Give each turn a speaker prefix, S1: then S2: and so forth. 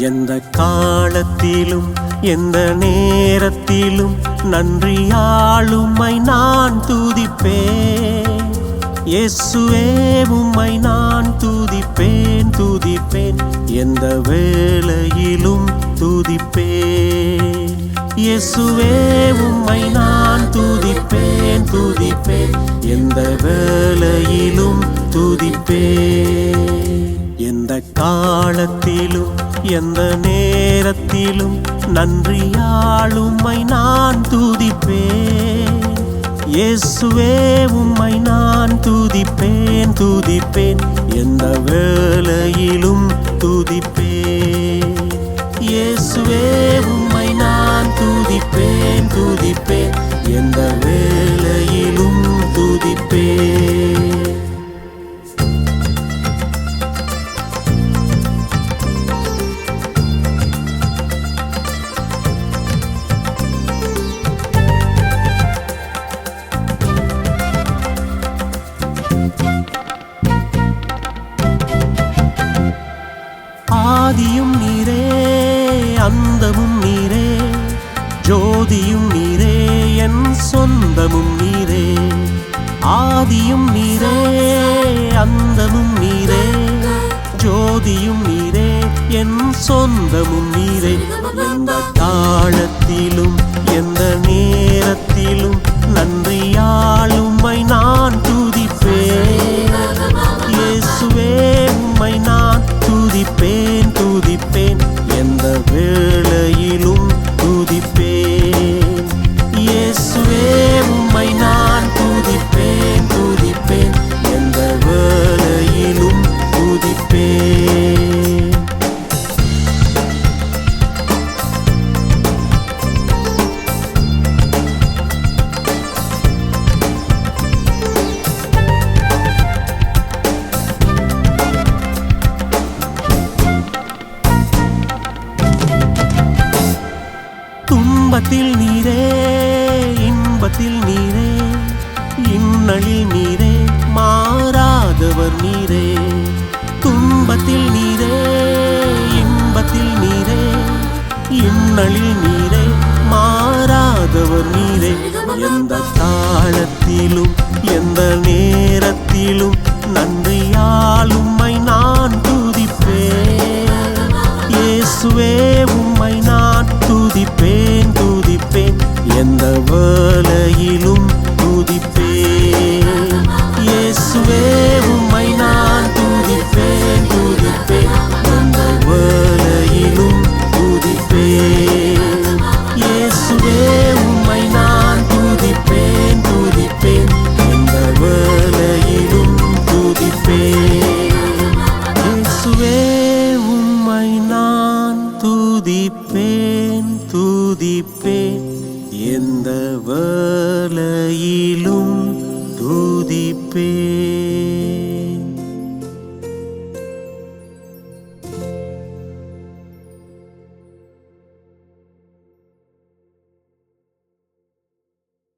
S1: எந்த காலத்திலும் எந்த நேரத்திலும் நன்றியாளும்மை நான் துதிப்பேன். இயேசுவே உம்மை நான் துதிப்பேன் துதிப்பேன், எந்த வேளையிலும் துதிப்பேன். இயேசுவே உம்மை நான் துதிப்பேன் துதிப்பேன், எந்த வேளையிலும் துதிப்பேன். எந்த காலத்திலும் எந்த நேரத்திலும் நன்றியாளும்மை நான் துதிப்பேன். இயேசுவே உம்மை நான் துதிப்பேன் துதிப்பேன், எந்த வேளையிலும் துதிப்பேன். இயேசுவே உம்மை நான் துதிப்பேன் துதிப்பேன், எந்த வேளையிலும் துதிப்பேன். ஆதியும் நீரே அந்தமும் நீரே, ஜோதியும் நீரே என் சொந்தமும் நீரே. ஆதியும் நீரே அந்தமும் நீரே, ஜோதியும் நீரே என் சொந்தமும் நீரே. எந்த காலத்திலும் எந்த நேரத்திலும் நன்றியாளும்மை நான் துதிப்பேன். இயேசுவே உம்மை நான் துதிப்பேன் துதிப்பேன், எந்த வேளையிலும் துதிப்பேன். இயேசுவே உம்மை நான் துதிப்பேன் துதிப்பேன், எந்த வேளையிலும் துதிப்பேன். துன்பத்தில் நீரே இன்பத்தில் நீரே, இன்னலில் நீரே மாறாதவர் நீரே. துன்பத்தில் நீரே இன்பத்தில் நீரே, இன்னலில் நீரே மாறாதவர் நீரே. எந்த காலத்திலும் எந்த நேரத்திலும் நன்றியாளும்மை நான் துதிப்பேன். இயேசுவே உம்மை நான் துதிப்பேன் துதிப்பேன், எந்த வேளையிலும் துதிப்பேன். இயேசுவே உம்மை நான் துதிப்பேன் துதிப்பேன், எந்த வேளையிலும் துதிப்பேன். இயேசுவே உம்மை நான் துதிப்பேன் துதிப்பேன், எந்த வேளையிலும் துதிப்பேன். இயேசுவே உம்மை நான் துதிப்பேன் துதிப்பேன், எந்த வேளையிலும் துதிப்பேன்.